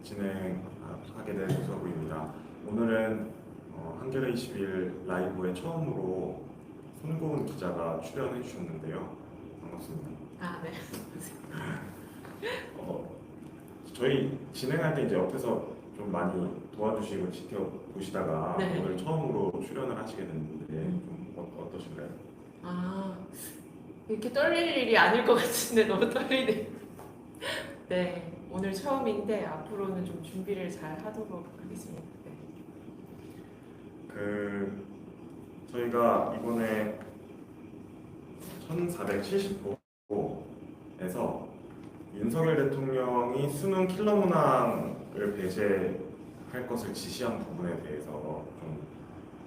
진행하게 된 조서구입니다. 오늘은 한겨레 21 라이브에 처음으로 손고은 기자가 출연해 주셨는데요. 반갑습니다. 아, 네. 어, 저희 진행할 때 이제 옆에서 좀 많이 도와주시고 지켜보시다가 네. 오늘 처음으로 출연을 하시게 됐는데 좀 어떠신가요? 아, 이렇게 떨릴 일이 아닐 것 같은데 너무 떨리네. 네, 오늘 처음인데 앞으로는 좀 준비를 잘 하도록 하겠습니다. 네. 저희가 이번에 1470호에서 윤석열 대통령이 수능 킬러 문항을 배제할 것을 지시한 부분에 대해서 좀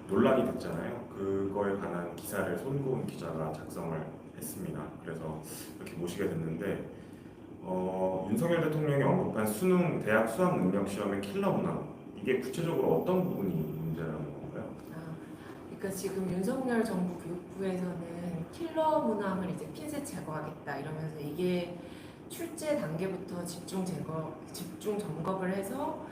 논란이 됐잖아요. 그거에 관한 기사를 손고은 기자가 작성을 했습니다. 그래서 이렇게 모시게 됐는데 윤석열 대통령이 언급한 수능 대학 수학 능력 시험의 킬러 문항, 이게 구체적으로 어떤 부분이 문제라는 건가요? 아, 그러니까 지금 윤석열 정부 교육부에서는 킬러 문항을 이제 핀셋 제거하겠다 이러면서 이게 출제 단계부터 집중 점검을 해서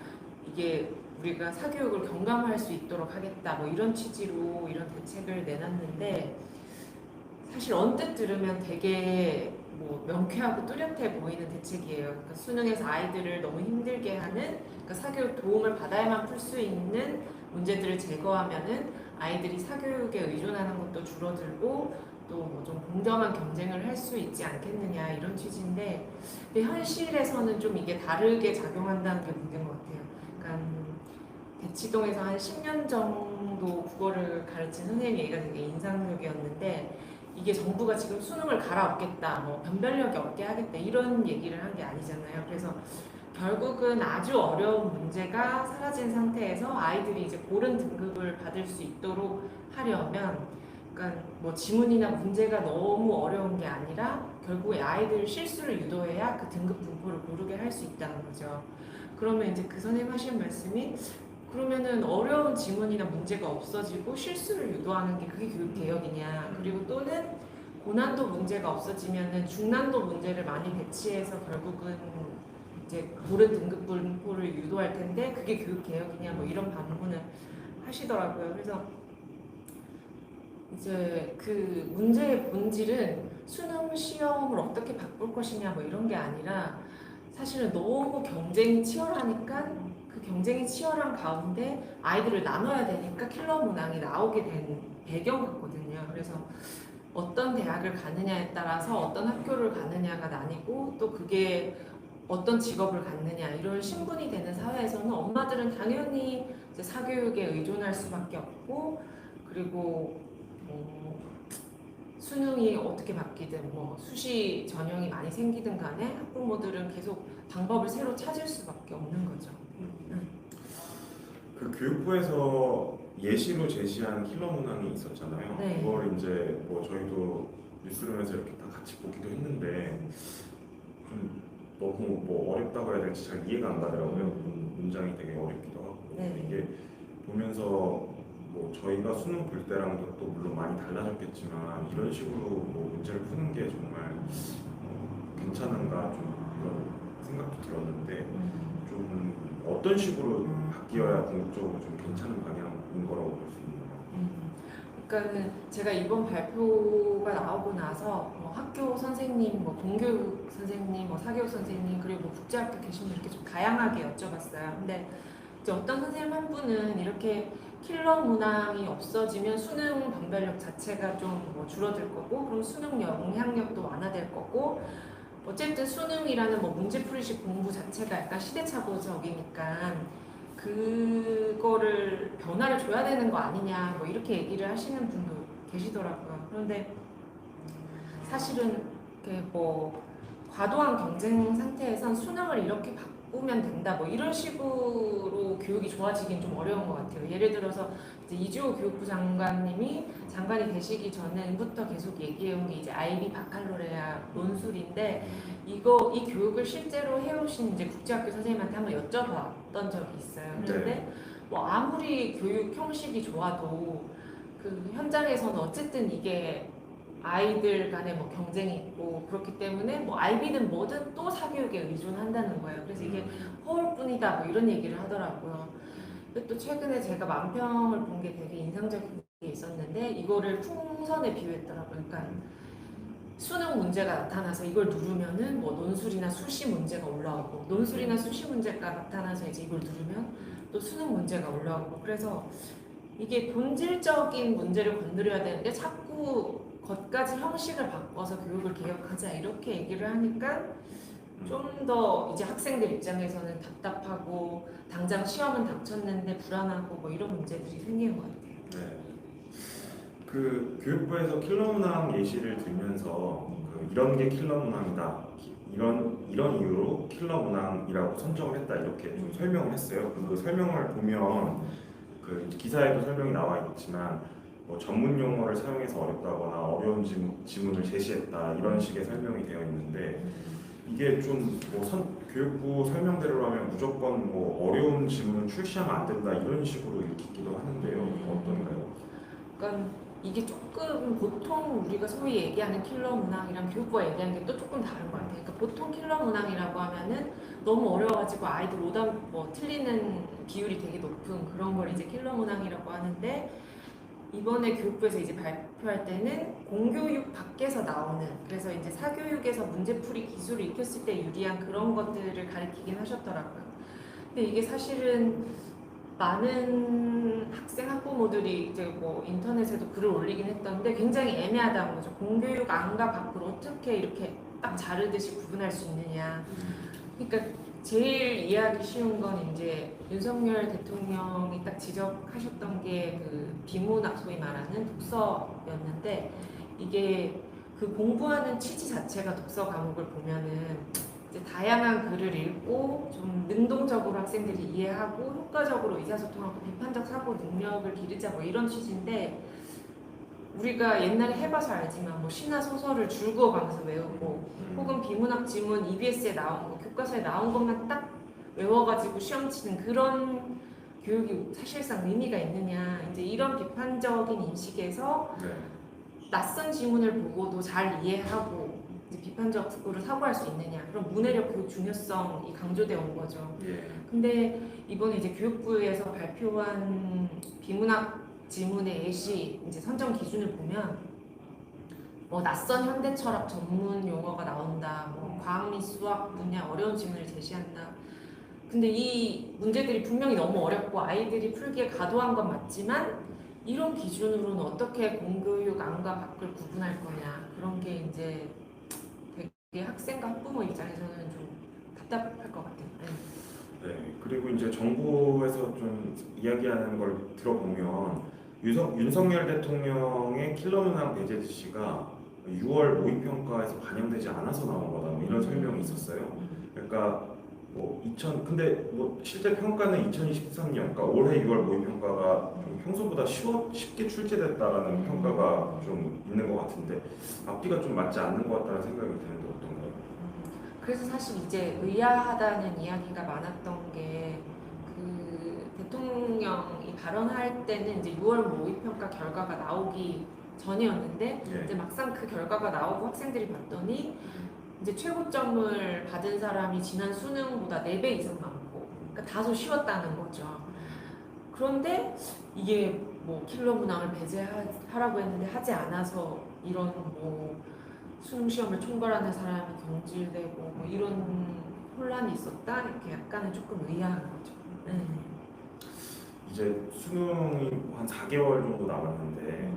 이게 우리가 사교육을 경감할 수 있도록 하겠다 뭐 이런 취지로 이런 대책을 내놨는데, 사실 언뜻 들으면 되게 뭐 명쾌하고 뚜렷해 보이는 대책이에요. 그러니까 수능에서 아이들을 너무 힘들게 하는, 그러니까 사교육 도움을 받아야만 풀 수 있는 문제들을 제거하면은 아이들이 사교육에 의존하는 것도 줄어들고 또 뭐 좀 공정한 경쟁을 할 수 있지 않겠느냐 이런 취지인데, 근데 현실에서는 좀 이게 다르게 작용한다는 게 문제인 것 같아요. 그러니까 대치동에서 한 10년 정도 국어를 가르친 선생님 얘기가 되게 인상적이었는데, 이게 정부가 지금 수능을 갈아엎겠다, 뭐 변별력이 없게 하겠다 이런 얘기를 한 게 아니잖아요. 그래서 결국은 아주 어려운 문제가 사라진 상태에서 아이들이 이제 고른 등급을 받을 수 있도록 하려면, 그러니까 뭐 지문이나 문제가 너무 어려운 게 아니라 결국에 아이들 실수를 유도해야 그 등급 분포를 고르게 할 수 있다는 거죠. 그러면 이제 그 선생님 하신 말씀이, 그러면은 어려운 지문이나 문제가 없어지고 실수를 유도하는 게 그게 교육 개혁이냐, 그리고 또는 고난도 문제가 없어지면은 중난도 문제를 많이 배치해서 결국은 이제 고른 등급 분포를 유도할 텐데 그게 교육 개혁이냐, 뭐 이런 반문을 하시더라고요. 그래서 이제 그 문제의 본질은 수능 시험을 어떻게 바꿀 것이냐 뭐 이런 게 아니라, 사실은 너무 경쟁이 치열하니까 그 경쟁이 치열한 가운데 아이들을 나눠야 되니까 킬러 문항이 나오게 된 배경 같거든요. 그래서 어떤 대학을 가느냐에 따라서 어떤 학교를 가느냐가 나뉘고, 또 그게 어떤 직업을 갖느냐 이런 신분이 되는 사회에서는 엄마들은 당연히 이제 사교육에 의존할 수밖에 없고, 그리고 수능이 어떻게 바뀌든 뭐 수시 전형이 많이 생기든 간에 학부모들은 계속 방법을 새로 찾을 수밖에 없는 거죠. 그 교육부에서 예시로 제시한 킬러 문항이 있었잖아요. 네. 그걸 이제 뭐 저희도 뉴스룸에서 이렇게 다 같이 보기도 했는데 좀 너무 뭐 어렵다고 해야 될지 잘 이해가 안 가더라고요. 문장이 되게 어렵기도 하고. 네. 이게 보면서 뭐 저희가 수능 볼 때랑도 또 물론 많이 달라졌겠지만 이런 식으로 뭐 문제를 푸는 게 정말 괜찮은가 좀 이런 생각도 들었는데, 좀 어떤 식으로 바뀌어야 궁극적으로 좀 괜찮은 방향인 거라고 볼 수 있나요? 그러니까는 제가 이번 발표가 나오고 나서 뭐 학교 선생님, 뭐 공교육 선생님, 뭐 사교육 선생님, 그리고 뭐 국제학교 계신 분 이렇게 좀 다양하게 여쭤봤어요. 근데 이제 어떤 선생님 한 분은 이렇게 킬러 문항이 없어지면 수능 변별력 자체가 좀 뭐 줄어들 거고, 그럼 수능 영향력도 완화될 거고, 어쨌든 수능이라는 뭐 문제풀이식 공부 자체가 약간 시대착오적이니까 그거를 변화를 줘야 되는 거 아니냐 뭐 이렇게 얘기를 하시는 분도 계시더라고요. 그런데 사실은 뭐 과도한 경쟁 상태에선 수능을 이렇게 바꾸면 된다 뭐 이런 식으로 교육이 좋아지긴 좀 어려운 것 같아요. 예를 들어서 이제 이주호 교육부 장관님이 장관이 되시기 전에부터 계속 얘기해온 게 이제 아이비 바칼로레아 논술인데, 이 교육을 실제로 해오신 이제 국제학교 선생님한테 한번 여쭤봤던 적이 있어요. 그런데 뭐 아무리 교육 형식이 좋아도 그 현장에서는 어쨌든 이게 아이들 간에 뭐 경쟁이 있고 그렇기 때문에 뭐 아이비든 뭐든 또 사교육에 의존한다는 거예요. 그래서 이게 허울뿐이 뿐이다 뭐 이런 얘기를 하더라고요. 근데 또 최근에 제가 만평을 본 게 되게 인상적인 게 있었는데 이거를 풍선에 비유했더라고요. 그러니까 수능 문제가 나타나서 이걸 누르면은 뭐 논술이나 수시 문제가 올라오고 논술이나 수시 문제가 나타나서 이제 이걸 누르면 또 수능 문제가 올라오고 그래서 이게 본질적인 문제를 건드려야 되는데 자꾸 겉가지 형식을 바꿔서 교육을 개혁하자 이렇게 얘기를 하니까 좀 더 이제 학생들 입장에서는 답답하고 당장 시험은 닥쳤는데 불안하고 뭐 이런 문제들이 생기는 것 같아요. 네. 그 교육부에서 킬러 문항 예시를 들면서 이런 게 킬러 문항이다. 이런 이유로 킬러 문항이라고 선정을 했다 이렇게 좀 설명을 했어요. 그 설명을 보면 그 기사에도 설명이 나와 있지만 뭐 전문 용어를 사용해서 어렵다거나 어려운 지문을 제시했다 이런 식의 설명이 되어 있는데 이게 좀뭐 교육부 설명대로 하면 무조건 뭐 어려운 지문을 출시하면 안 된다 이런 식으로 읽히기도 하는데요. 어떤가요? 그러니까 이게 조금 보통 우리가 소위 얘기하는 킬러 문항이랑 교육부가 얘기하는 게 또 조금 다른 것 같아요. 그러니까 보통 킬러 문항이라고 하면은 너무 어려워가지고 아이들 오답 뭐 틀리는 비율이 되게 높은 그런 걸 이제 킬러 문항이라고 하는데 이번에 교육부에서 이제 발표할 때는 공교육 밖에서 나오는 그래서 이제 사교육에서 문제풀이 기술을 익혔을 때 유리한 그런 것들을 가리키긴 하셨더라고요. 근데 이게 사실은 많은 학생 학부모들이 이제 뭐 인터넷에도 글을 올리긴 했던데 굉장히 애매하다는 거죠. 공교육 안과 밖을 어떻게 이렇게 딱 자르듯이 구분할 수 있느냐. 그러니까 제일 이해하기 쉬운 건 이제 윤석열 대통령이 딱 지적하셨던 게 그 비문학 소위 말하는 독서였는데 이게 그 공부하는 취지 자체가 독서 과목을 보면은 이제 다양한 글을 읽고 좀 능동적으로 학생들이 이해하고 효과적으로 의사소통하고 비판적 사고 능력을 기르자 뭐 이런 취지인데 우리가 옛날에 해봐서 알지만 뭐 시나 소설을 줄 그어가면서 외우고 혹은 비문학 지문 EBS에 나온 거 교과서에 나온 것만 딱 외워가지고 시험 치는 그런 교육이 사실상 의미가 있느냐 이제 이런 비판적인 인식에서 네. 낯선 지문을 보고도 잘 이해하고 이제 비판적으로 사고할 수 있느냐 그런 문해력 교육 중요성이 강조되어 온 거죠. 예. 근데 이번에 이제 교육부에서 발표한 비문학 지문의 예시 이제 선정 기준을 보면 뭐 낯선 현대 철학 전문 용어가 나온다, 뭐 과학 및 수학 분야 어려운 지문을 제시한다. 근데 이 문제들이 분명히 너무 어렵고 아이들이 풀기에 가도한 건 맞지만 이런 기준으로는 어떻게 공교육 안과 밖을 구분할 거냐 그런 게 이제 되게 학생과 학부모 입장에서는 좀 답답할 것 같아요. 네. 그리고 이제 정부에서 좀 이야기하는 걸 들어보면 윤석열 대통령의 킬러 문항 배제 지시가 6월 모의평가에서 반영되지 않아서 나온 거다 뭐 이런 설명이 있었어요. 그러니까 근데 뭐 실제 평가는 2023년, 그러니까 올해 6월 모의평가가 좀 평소보다 쉽게 출제됐다라는 평가가 좀 있는 것 같은데 앞뒤가 좀 맞지 않는 것 같다는 생각이 드는데 어떤가요? 그래서 사실 이제 의아하다는 이야기가 많았던 게 그 대통령이 발언할 때는 이제 6월 모의평가 결과가 나오기 전이었는데 예. 이제 막상 그 결과가 나오고 학생들이 봤더니 이제 최고점을 받은 사람이 지난 수능보다 4배 이상 많고 그러니까 다소 쉬웠다는 거죠. 그런데 이게 뭐 킬러 문항을 배제하라고 했는데 하지 않아서 이런 뭐 수능 시험을 총괄하는 사람이 경질되고 뭐 이런 혼란이 있었다 이렇게 약간은 조금 의아한 거죠. 이제 수능이 한 4개월 정도 남았는데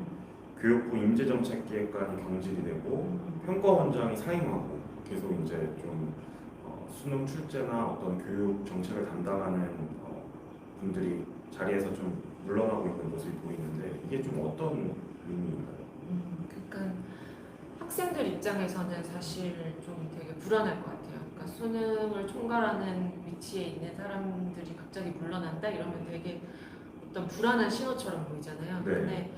교육부 임시정책기획관이 경질이 되고 평가원장이 사임하고 계속 이제 좀 수능 출제나 어떤 교육 정책을 담당하는 분들이 자리에서 좀 물러나고 있는 모습이 보이는데 이게 좀 어떤 의미인가요? 그러니까 학생들 입장에서는 사실 좀 되게 불안할 것 같아요. 그러니까 수능을 총괄하는 위치에 있는 사람들이 갑자기 물러난다 이러면 되게 어떤 불안한 신호처럼 보이잖아요. 네. 근데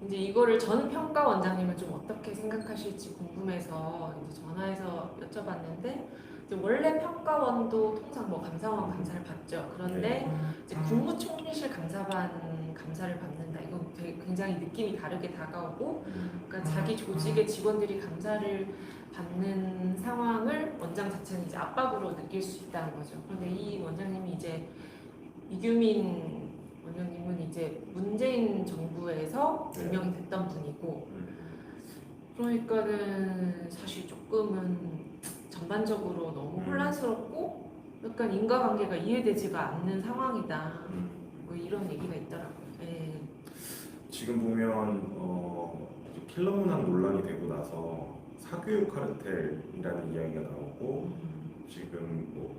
이제 이거를 전 평가원장님은 좀 어떻게 생각하실지 궁금해서 이제 전화해서 여쭤봤는데 이제 원래 평가원도 통상 뭐 감사원 감사를 받죠. 그런데 이제 국무총리실 감사반 감사를 받는다. 이건 되게 굉장히 느낌이 다르게 다가오고, 그러니까 자기 조직의 직원들이 감사를 받는 상황을 원장 자체는 이제 압박으로 느낄 수 있다는 거죠. 그런데 이 원장님이 이규민 원장님은 이제 문재인 정부에서 네. 임명이 됐던 분이고 음. 그러니까는 사실 조금은 전반적으로 너무 음. 혼란스럽고 약간 인과관계가 이해되지가 않는 상황이다. 음. 뭐 이런 얘기가 있더라고요. 예. 지금 보면 이제 킬러 문항 논란이 되고 나서 사교육 카르텔이라는 이야기가 나오고 지금 뭐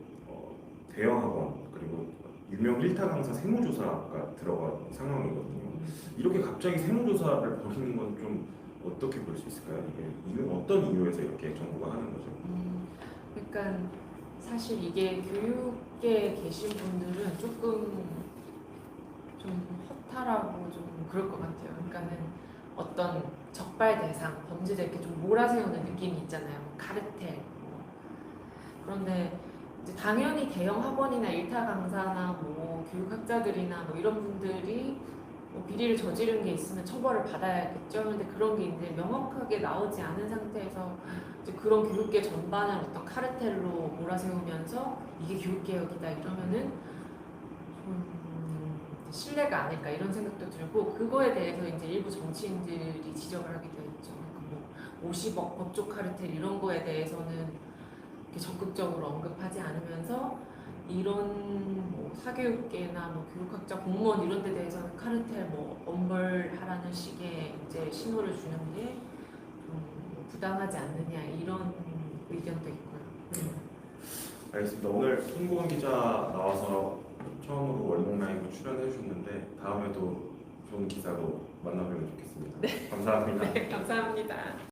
대형 학원 그리고 유명 일타 강사 세무조사가 들어간 상황이거든요. 이렇게 갑자기 세무조사를 벌이는 건 좀 어떻게 볼 수 있을까요? 이게 어떤 이유에서 이렇게 정부가 하는 거죠? 그러니까 사실 이게 교육계에 계신 분들은 조금 좀 허탈하고 좀 그럴 것 같아요. 그러니까는 어떤 적발 대상, 범죄자 이렇게 좀 몰아세우는 느낌이 있잖아요. 뭐 카르텔. 뭐. 그런데 이제 당연히 대형 학원이나 일타 강사나 뭐 교육학자들이나 뭐 이런 분들이 뭐 비리를 저지른 게 있으면 처벌을 받아야겠죠. 그런데 그런 게 이제 명확하게 나오지 않은 상태에서 이제 그런 교육계 전반을 어떤 카르텔로 몰아세우면서 이게 교육개혁이다 이러면은 신뢰가 아닐까 이런 생각도 들고 그거에 대해서 이제 일부 정치인들이 지적을 하기도 했죠. 뭐 50억 법조 카르텔 이런 거에 대해서는 이렇게 적극적으로 언급하지 않으면서 이런 뭐 사교육계나 뭐 교육학자 공무원 이런 데 대해서는 카르텔 뭐 엄벌하라는 식의 이제 신호를 주는 게 좀 부당하지 않느냐 이런 의견도 있고요. 알겠습니다. 오늘 송보건 기자 나와서 처음으로 월목라이브 출연해 주셨는데 다음에도 좋은 기사로 만나뵈면 좋겠습니다. 감사합니다. 네, 감사합니다.